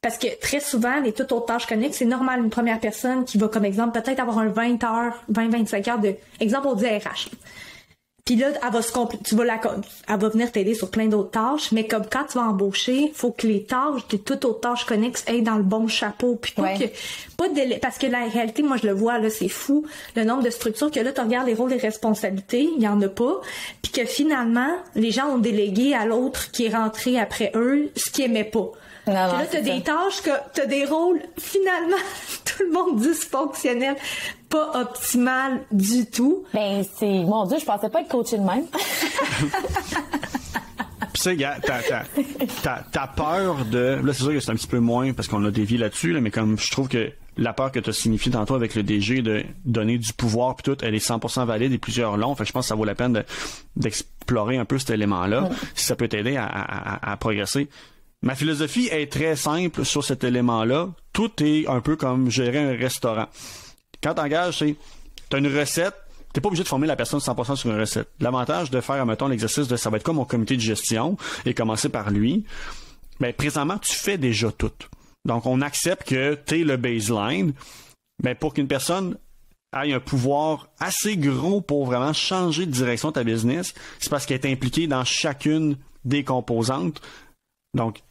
Parce que très souvent, les toutes autres tâches connexes, c'est normal une première personne qui va, comme exemple, peut-être avoir un 20-25 heures de, exemple, on dit RH. Puis là, elle va venir t'aider sur plein d'autres tâches, mais comme quand tu vas embaucher, faut que les tâches, les toutes autres tâches connexes aient dans le bon chapeau. Puis parce que la réalité, moi je le vois, là, c'est fou, le nombre de structures que là, tu regardes les rôles et responsabilités, il y en a pas. Puis que finalement, les gens ont délégué à l'autre qui est rentré après eux, ce qu'ils aimaient pas. Puis là, t'as des tâches t'as des rôles, finalement, tout le monde dysfonctionnel, pas optimal du tout. Ben, mon Dieu, je pensais pas être coachée de même. Pis ça, gars, t'as peur de, là, c'est sûr que c'est un petit peu moins parce qu'on a dévié là-dessus, là, mais comme je trouve que la peur que tu as signifiée tantôt avec le DG de donner du pouvoir puis tout, elle est 100% valide et plusieurs longs. Fait que je pense que ça vaut la peine d'explorer un peu cet élément-là, si ça peut t'aider à progresser. Ma philosophie est très simple sur cet élément-là. Tout est un peu comme gérer un restaurant. Quand t'engages, c'est t'as une recette, t'es pas obligé de former la personne 100% sur une recette. L'avantage de faire, mettons, l'exercice de ça va être comme mon comité de gestion et commencer par lui. Ben, présentement, tu fais déjà tout. Donc, on accepte que t'es le baseline. Ben, pour qu'une personne ait un pouvoir assez gros pour vraiment changer de direction de ta business, c'est parce qu'elle est impliquée dans chacune des composantes. Donc,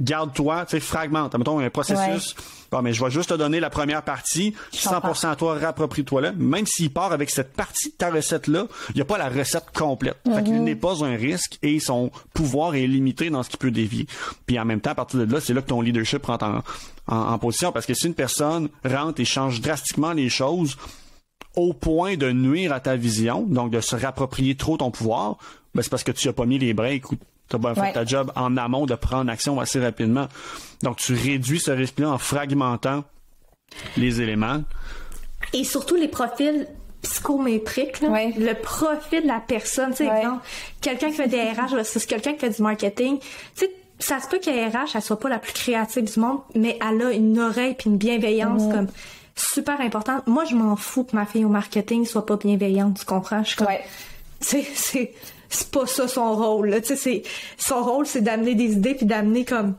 garde-toi, tu sais, fragmente. Mettons un processus. Bon, mais je vais juste te donner la première partie. 100% à toi, rapproprie-toi-là. Même s'il part avec cette partie de ta recette-là, il n'y a pas la recette complète. Fait qu'il n'est pas un risque et son pouvoir est limité dans ce qu'il peut dévier. Puis en même temps, à partir de là, c'est là que ton leadership rentre en position. Parce que si une personne rentre et change drastiquement les choses au point de nuire à ta vision, donc de se rapproprier trop ton pouvoir, ben c'est parce que tu n'as pas mis les breaks ou tu as bien fait ta job en amont de prendre action assez rapidement. Donc, tu réduis ce risque-là en fragmentant les éléments. Et surtout les profils psychométriques, là. Le profil de la personne. Tu sais, exemple, quelqu'un qui fait des RH versus quelqu'un qui fait du marketing. Tu sais, ça se peut que la RH, elle soit pas la plus créative du monde, mais elle a une oreille puis une bienveillance comme super importante. Moi, je m'en fous que ma fille au marketing soit pas bienveillante, tu comprends? Je suis comme, c'est pas ça son rôle, là. Tu sais, son rôle, c'est d'amener des idées puis d'amener comme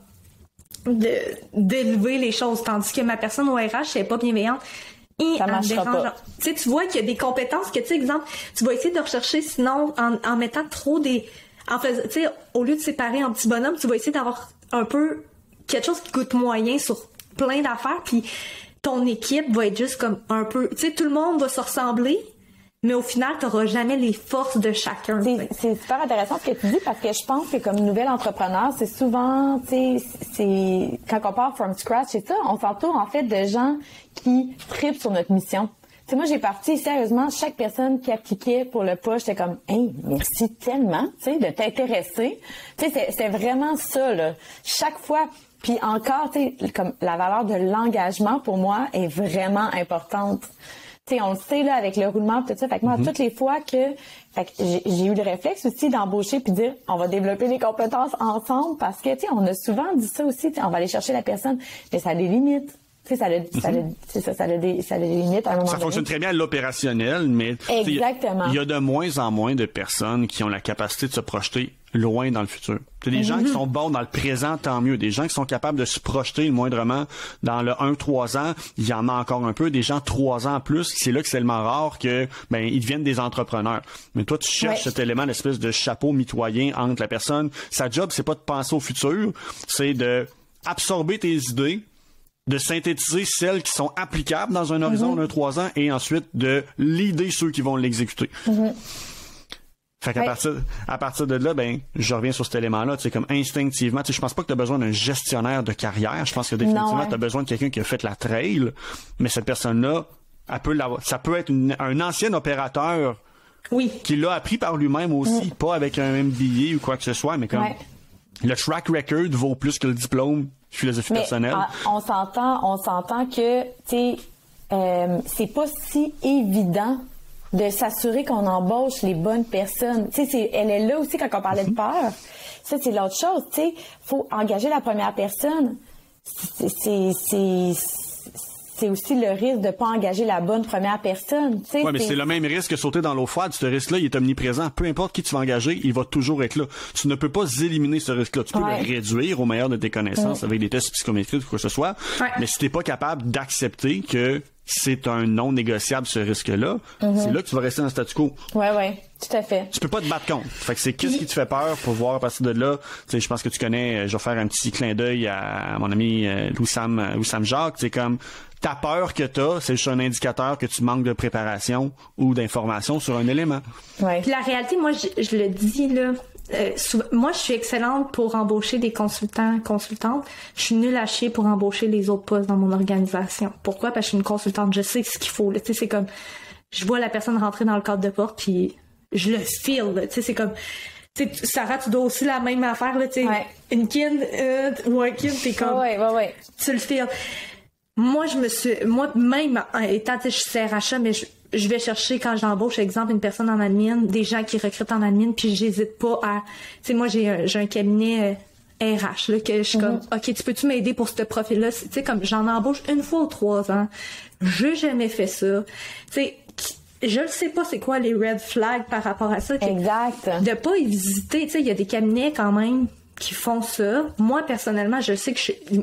d'élever les choses, tandis que ma personne au RH, c'est pas bienveillante. Et ça marchera pas. Tu sais, tu vois qu'il y a des compétences que, tu sais, exemple, tu vas essayer de rechercher, sinon, en mettant trop des... En fait, tu sais, au lieu de séparer en petits bonhommes, tu vas essayer d'avoir un peu quelque chose qui coûte moyen sur plein d'affaires, puis ton équipe va être juste comme un peu... Tu sais, tout le monde va se ressembler, mais au final, tu n'auras jamais les forces de chacun. C'est super intéressant ce que tu dis, parce que je pense que comme nouvel entrepreneur, c'est souvent, tu sais, quand on part from scratch, c'est ça, on s'entoure en fait de gens qui trippent sur notre mission. Tu sais, moi, j'ai parti, sérieusement, chaque personne qui appliquait pour le poste, j'étais comme, hey, merci tellement, tu sais, de t'intéresser. Tu sais, c'est vraiment ça, là. Chaque fois, puis encore, tu sais, comme la valeur de l'engagement, pour moi, est vraiment importante. Tu sais, on le sait, là, avec le roulement tout ça. Fait que moi, toutes les fois que j'ai eu le réflexe aussi d'embaucher puis dire, on va développer les compétences ensemble, parce que, tu sais, on a souvent dit ça aussi, on va aller chercher la personne, mais ça a des limites. Tu sais, ça a des limites à un moment donné. Ça fonctionne très bien à l'opérationnel, mais exactement. Il y a de moins en moins de personnes qui ont la capacité de se projeter loin dans le futur. C'est des gens qui sont bons dans le présent, tant mieux. Des gens qui sont capables de se projeter moindrement dans le 1-3 ans. Il y en a encore un peu. Des gens 3 ans plus. C'est là que c'est tellement rare que ils deviennent des entrepreneurs. Mais toi, tu cherches cet élément, l'espèce de chapeau mitoyen entre la personne. Sa job, c'est pas de penser au futur, c'est de absorber tes idées, de synthétiser celles qui sont applicables dans un horizon de 3 ans et ensuite de leader ceux qui vont l'exécuter. Fait qu'à partir de là, je reviens sur cet élément-là, tu sais, comme instinctivement, tu sais, je pense pas que tu as besoin d'un gestionnaire de carrière. Je pense que définitivement, tu as besoin de quelqu'un qui a fait la trail, mais cette personne-là, ça peut être un ancien opérateur qui l'a appris par lui-même aussi, pas avec un MBA ou quoi que ce soit, mais comme le track record vaut plus que le diplôme philosophie personnelle. On s'entend que, tu sais, c'est pas si évident de s'assurer qu'on embauche les bonnes personnes. Tu sais, elle est là aussi quand on parlait de peur. Ça, c'est l'autre chose. Tu sais, faut engager la première personne. C'est aussi le risque de pas engager la bonne première personne. Oui, mais c'est le même risque que sauter dans l'eau froide. Ce risque-là, il est omniprésent. Peu importe qui tu vas engager, il va toujours être là. Tu ne peux pas éliminer ce risque-là. Tu peux le réduire au meilleur de tes connaissances avec des tests psychométriques ou quoi que ce soit. Mais si t'es pas capable d'accepter que c'est un non négociable, ce risque-là, c'est là que tu vas rester dans le statu quo. Oui, tout à fait. Tu peux pas te battre contre. Fait que c'est qu'est-ce qui te fait peur pour voir à partir de là. Tu sais, je pense que tu connais, je vais faire un petit clin d'œil à mon ami Louis-Sam Jacques. C'est comme, ta peur que t'as, c'est juste un indicateur que tu manques de préparation ou d'information sur un élément. Puis la réalité, moi, je le dis, là, moi, je suis excellente pour embaucher des consultantes. Je suis nulle à chier pour embaucher les autres postes dans mon organisation. Pourquoi? Parce que je suis une consultante. Je sais ce qu'il faut. Tu sais, c'est comme, je vois la personne rentrer dans le cadre de porte, puis je le feel. Tu sais, c'est comme, tu sais, Sarah, tu dois aussi la même affaire. Là, tu sais, une kin ou un kin, t'es comme, tu le feels. Moi, même étant, je suis CRHA, mais je vais chercher quand j'embauche, exemple, une personne en admin, des gens qui recrutent en admin, puis j'hésite pas à, tu sais, moi, j'ai un cabinet RH, là, que je suis comme, OK, tu peux-tu m'aider pour ce profil-là? Tu sais, comme, j'en embauche 1 fois ou 3 ans. J'ai jamais fait ça. Tu sais, je ne sais pas c'est quoi les red flags par rapport à ça. Exact. De pas y visiter, tu sais, il y a des cabinets quand même qui font ça. Moi, personnellement, je sais que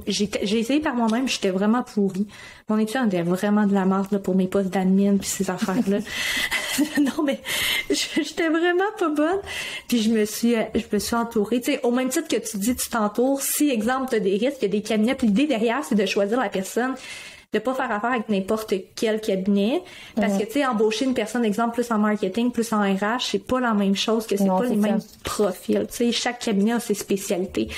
j'ai essayé par moi-même, j'étais vraiment pourrie. Mon étudiant était vraiment de la merde, là, pour mes postes d'admin puis ces affaires-là. Non, mais j'étais vraiment pas bonne. Puis je me suis entourée. Tu sais, au même titre que tu dis, tu t'entoures. Si, exemple, t'as des risques, il y a des cabinets. Puis l'idée derrière, c'est de choisir la personne, de pas faire affaire avec n'importe quel cabinet. Parce que, tu sais, embaucher une personne, exemple, plus en marketing, plus en RH, c'est pas la même chose, que c'est pas les mêmes profils. Tu sais, chaque cabinet a ses spécialités.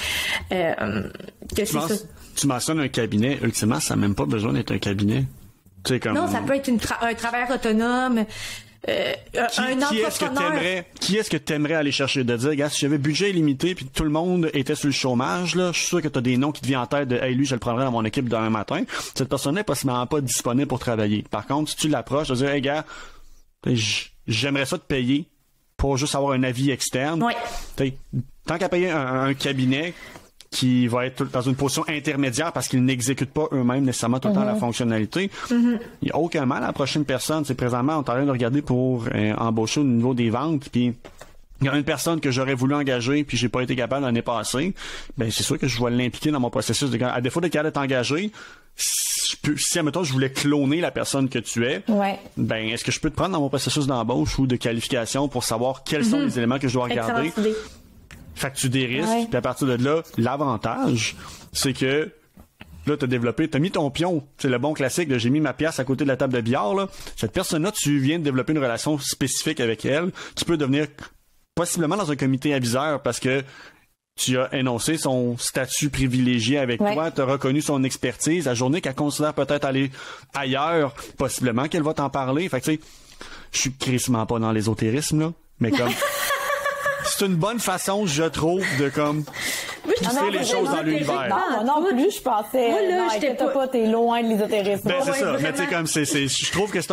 Tu mentionnes un cabinet, ultimement, ça n'a même pas besoin d'être un cabinet. Tu sais, comme... Non, ça peut être un travailleur autonome, un entrepreneur. Qui est-ce que t'aimerais aller chercher? De dire, gars, si j'avais budget illimité puis tout le monde était sur le chômage, là, je suis sûr que t'as des noms qui te viennent en tête de, hey, lui, je le prendrais dans mon équipe demain matin. Cette personne-là est possiblement pas disponible pour travailler. Par contre, si tu l'approches, tu vas dire, hey, gars, j'aimerais ça te payer pour juste avoir un avis externe. Ouais. Tant qu'à payer un cabinet qui va être dans une position intermédiaire parce qu'ils n'exécutent pas eux-mêmes nécessairement tout le temps la fonctionnalité. Il n'y a aucun mal à approcher une personne. C'est présentement, on est en train de regarder pour embaucher au niveau des ventes, puis il y a une personne que j'aurais voulu engager puis j'ai pas été capable l'année passée. Ben c'est sûr que je vais l'impliquer dans mon processus. À défaut de capable d'être engagé, si admettons je voulais cloner la personne que tu es, ben est-ce que je peux te prendre dans mon processus d'embauche ou de qualification pour savoir quels sont les éléments que je dois regarder? Fait que tu des risques, puis à partir de là, l'avantage, c'est que là, t'as mis ton pion. C'est le bon classique de j'ai mis ma pièce à côté de la table de billard, là. Cette personne-là, tu viens de développer une relation spécifique avec elle. Tu peux devenir possiblement dans un comité aviseur parce que tu as énoncé son statut privilégié avec toi, tu as reconnu son expertise. La journée qu'elle considère peut-être aller ailleurs, possiblement qu'elle va t'en parler. Fait que tu sais, je suis crissement pas dans l'ésotérisme, là, mais comme... C'est une bonne façon, je trouve, de comme pousser les choses dans l'univers. Non plus, je pensais. Non, inquiète pas, t'es loin de l'ésotérisme. Ben, c'est ça. Mais tu sais, comme je trouve que c'est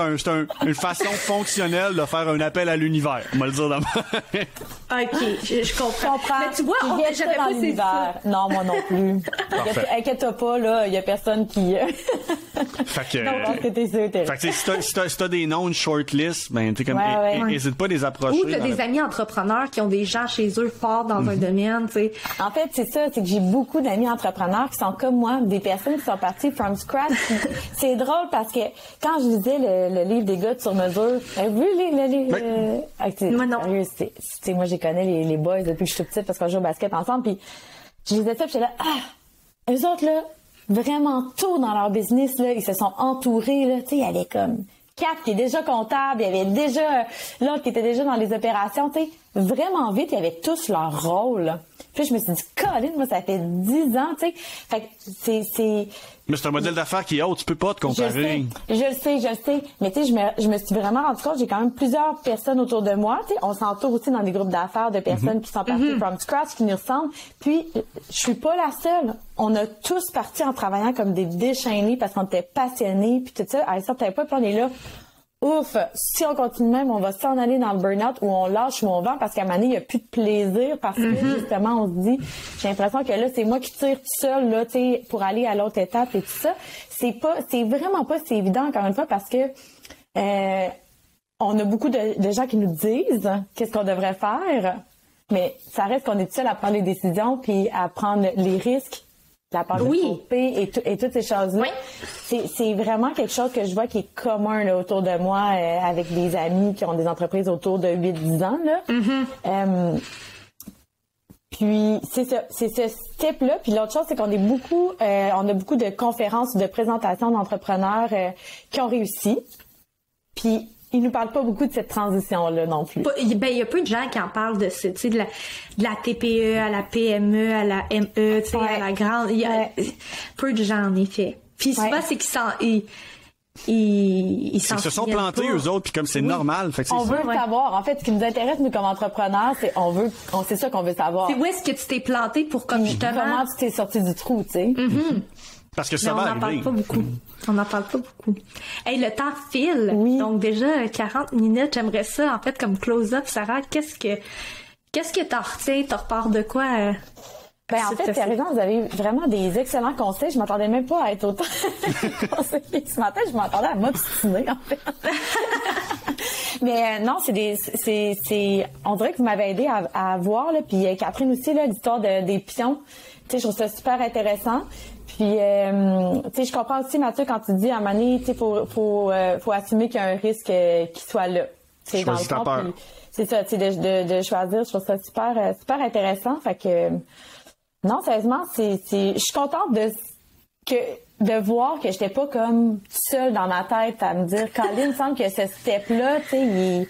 une façon fonctionnelle de faire un appel à l'univers. On va le dire d'abord. OK, je comprends. Mais tu vois, j'avais pas l'univers. Non, moi non plus. Inquiète-toi pas, là, il y a personne qui... Fait que... Non, parce que t'es ésotérisme. Fait que si t'as des noms, une shortlist, ben, tu sais, comme, hésite pas à les approcher. Ou t'as des amis entrepreneurs qui ont des gens chez eux forts dans un domaine, tu sais. En fait, c'est ça, c'est que j'ai beaucoup d'amis entrepreneurs qui sont comme moi, des personnes qui sont parties from scratch. C'est drôle parce que quand je lisais le livre des gars de sur mesure, avez-vous lu le livre? Moi, non. Moi, je connais les boys depuis que je suis toute petite parce qu'on joue au basket ensemble, puis je lisais ça, puis j'étais là, eux autres, là, vraiment tôt dans leur business, là, ils se sont entourés, là, tu sais, il y avait comme 4 qui est déjà comptable, il y avait déjà l'autre qui était déjà dans les opérations, tu sais, vraiment vite, ils avaient tous leur rôle. Puis je me suis dit, Colin, moi, ça fait 10 ans, tu sais. Fait que c'est... Mais c'est un modèle d'affaires qui est haut, tu peux pas te comparer. Je le sais. Mais tu sais, je me suis vraiment rendu compte, j'ai quand même plusieurs personnes autour de moi, tu sais. On s'entoure aussi dans des groupes d'affaires de personnes qui sont parties from scratch, qui nous ressemblent. Puis, je suis pas la seule. On a tous parti en travaillant comme des déchaînés parce qu'on était passionnés, puis tout ça. À un certain point, puis on est là... Ouf, si on continue même, on va s'en aller dans le burn-out où on lâche ou on vend parce qu'à un moment donné, il n'y a plus de plaisir parce que justement, on se dit, j'ai l'impression que là, c'est moi qui tire tout seul, là, tu sais, pour aller à l'autre étape et tout ça. C'est vraiment pas si évident, encore une fois, parce que, on a beaucoup de gens qui nous disent qu'est-ce qu'on devrait faire, mais ça reste qu'on est tout seul à prendre les décisions puis à prendre les risques. La part de couper et toutes ces choses-là. C'est vraiment quelque chose que je vois qui est commun là, autour de moi avec des amis qui ont des entreprises autour de 8-10 ans. Là. Puis c'est ce type-là. Puis l'autre chose, c'est qu'on est beaucoup, on a beaucoup de conférences, de présentations d'entrepreneurs qui ont réussi. Puis ils nous parlent pas beaucoup de cette transition-là non plus. Ben, il y a peu de gens qui en parlent de ça, tu sais, de la TPE à la PME, à la ME, tu sais, à la grande. Il y a peu de gens, en effet. Puis souvent, c'est qu'ils ils se sont plantés eux autres, puis comme c'est normal. Fait que on veut savoir. En fait, ce qui nous intéresse, nous, comme entrepreneurs, c'est c'est ça qu'on veut savoir. C'est où est-ce que tu t'es planté pour comme justement... Comment tu t'es sorti du trou, tu sais. Parce que ça va arriver. On n'en parle pas beaucoup. Hey, le temps file. Donc déjà 40 minutes. J'aimerais ça, en fait, comme close-up. Sarah, qu'est-ce que t'en retiens? T'en repars de quoi En fait, sérieusement, vous avez vraiment des excellents conseils. Je m'attendais même pas à être autant conseillée ce matin. Je m'attendais à m'obstiner, en fait. Mais non, on dirait que vous m'avez aidé à voir, là. Puis Catherine aussi, là, l'histoire des pions. Tu sais, je trouve ça super intéressant. Puis, tu sais, je comprends aussi, Mathieu, quand tu dis à un moment donné, tu sais, faut assumer qu'il y a un risque qui soit là. C'est dans le fond. Puis, c'est ça, tu sais, de choisir. Je trouve ça super intéressant. Fait que, non, sérieusement, je suis contente de voir que j'étais pas comme seule dans ma tête à me dire, Colin, il me semble que ce step-là, tu sais,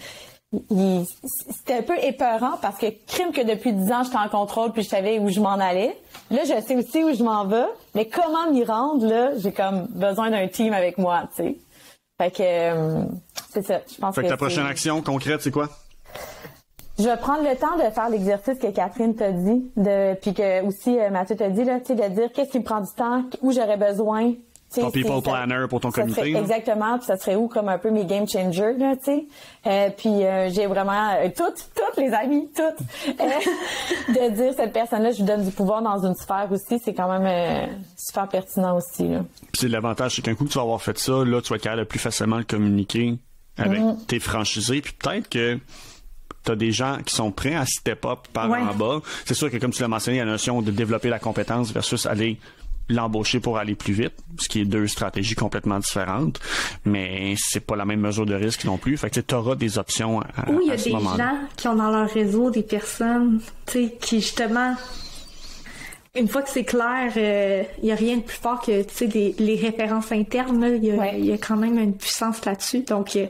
c'était un peu épeurant parce que crime que depuis 10 ans, j'étais en contrôle puis je savais où je m'en allais. Là, je sais aussi où je m'en vais, mais comment m'y rendre, là, j'ai comme besoin d'un team avec moi, tu sais. Fait que, c'est ça, je pense que ta prochaine action concrète, c'est quoi? Je vais prendre le temps de faire l'exercice que Catherine t'a dit, puis que aussi Mathieu t'a dit, là, tu sais, de dire qu'est-ce qui me prend du temps, où j'aurais besoin. Ton people planner pour ton comité. Exactement, puis ça serait où comme un peu mes game changers, là, tu sais. Puis j'ai vraiment toutes les amies, de dire cette personne-là, je lui donne du pouvoir dans une sphère aussi, c'est quand même super pertinent aussi, là. Puis c'est l'avantage, c'est qu'un coup que tu vas avoir fait ça, là, tu vas être capable de plus facilement le communiquer avec tes franchisés, puis peut-être que t'as des gens qui sont prêts à step up par en bas. C'est sûr que, comme tu l'as mentionné, il y a la notion de développer la compétence versus aller l'embaucher pour aller plus vite, ce qui est deux stratégies complètement différentes, mais c'est pas la même mesure de risque non plus. Fait que tu auras des options à il y a ce des gens qui ont dans leur réseau des personnes, tu sais, qui justement, une fois que c'est clair, il y a rien de plus fort que, tu sais, les références internes, là, il y a quand même une puissance là-dessus, donc qui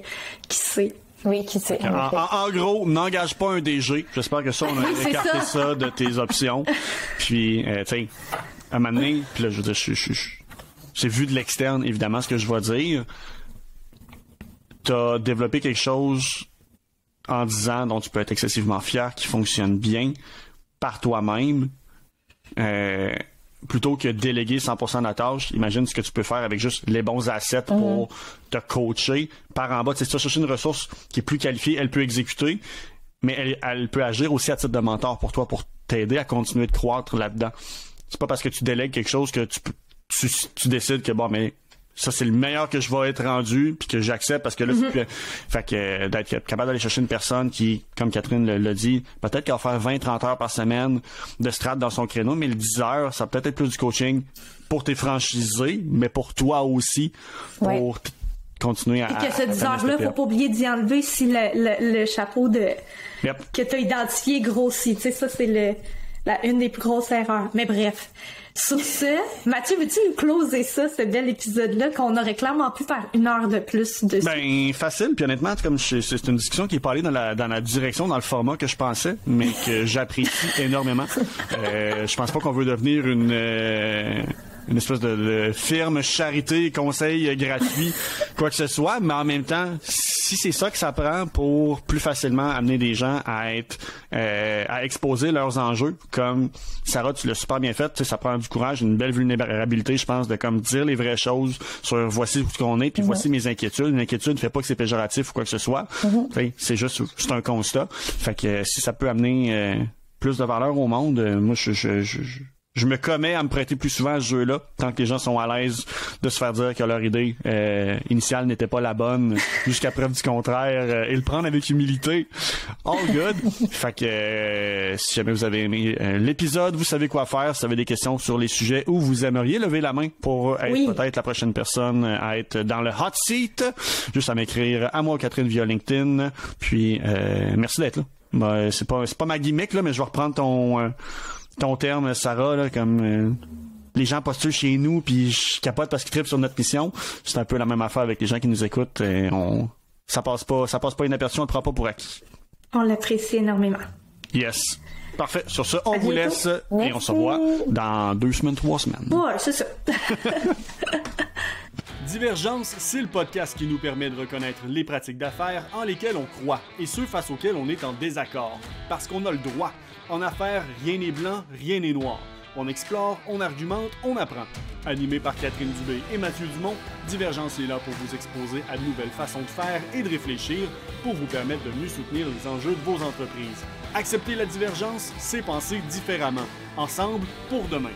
sait. Oui, qui sait. En gros, n'engage pas un DG. J'espère que ça, on a écarté ça de tes options. Puis, tu sais, à un moment donné, puis là, je veux dire, c'est vu de l'externe, évidemment, ce que je vais dire. T'as développé quelque chose en 10 ans dont tu peux être excessivement fier, qui fonctionne bien par toi-même. Plutôt que déléguer 100% de la tâche, imagine ce que tu peux faire avec juste les bons assets pour te coacher par en bas. Tu sais, si tu vas chercher une ressource qui est plus qualifiée, elle peut exécuter, mais elle peut agir aussi à titre de mentor pour toi, pour t'aider à continuer de croître là-dedans. C'est pas parce que tu délègues quelque chose que tu décides que bon, mais ça c'est le meilleur que je vais être rendu puis que j'accepte parce que là c'est plus... Fait que d'être capable d'aller chercher une personne qui, comme Catherine l'a dit, peut-être qu'elle va faire 20-30 heures par semaine de strat dans son créneau, mais le 10 heures, ça va peut-être être plus du coaching pour tes franchisés, mais pour toi aussi, pour continuer à... Et que ce 10 heures-là, faut pas oublier d'y enlever si le chapeau que tu as identifié grossit. Tu sais, ça c'est une des plus grosses erreurs. Mais bref. Sur ce, Mathieu, veux-tu nous closer ça, ce bel épisode-là, qu'on aurait clairement pu faire 1 heure de plus dessus? Ben, facile. Puis honnêtement, comme c'est une discussion qui est pas allée dans la direction, dans le format que je pensais, mais que j'apprécie énormément. Je pense pas qu'on veut devenir une espèce de firme, charité, conseil gratuit, quoi que ce soit, mais en même temps, si c'est ça que ça prend pour plus facilement amener des gens à être à exposer leurs enjeux, comme Sarah, tu l'as super bien fait, tu sais, ça prend du courage, une belle vulnérabilité, je pense, de comme dire les vraies choses sur voici où qu'on est, puis voici mes inquiétudes. Une inquiétude ne fait pas que c'est péjoratif ou quoi que ce soit. C'est juste c'est un constat. Fait que si ça peut amener plus de valeur au monde, moi je me commets à me prêter plus souvent à ce jeu-là, tant que les gens sont à l'aise de se faire dire que leur idée initiale n'était pas la bonne, jusqu'à preuve du contraire, et le prendre avec humilité. All good. Fait que si jamais vous avez aimé l'épisode, vous savez quoi faire. Si vous avez des questions sur les sujets où vous aimeriez lever la main pour être peut-être la prochaine personne à être dans le hot seat, juste à m'écrire à moi, Catherine, via LinkedIn. Puis merci d'être là. Ben, c'est pas ma gimmick là, mais je vais reprendre ton terme, Sarah, là, comme les gens postulent chez nous puis je capote parce qu'ils trippent sur notre mission. C'est un peu la même affaire avec les gens qui nous écoutent. Ça passe pas inaperçu, on le prend pas pour acquis. On l'apprécie énormément. Yes. Parfait. Sur ce, on vous laisse et on se revoit dans 2 semaines, 3 semaines. Ouais, c'est ça. Divergence, c'est le podcast qui nous permet de reconnaître les pratiques d'affaires en lesquelles on croit et ceux face auxquels on est en désaccord. Parce qu'on a le droit. En affaires, rien n'est blanc, rien n'est noir. On explore, on argumente, on apprend. Animé par Catherine Dubé et Mathieu Dumont, Divergence est là pour vous exposer à de nouvelles façons de faire et de réfléchir pour vous permettre de mieux soutenir les enjeux de vos entreprises. Accepter la divergence, c'est penser différemment. Ensemble, pour demain.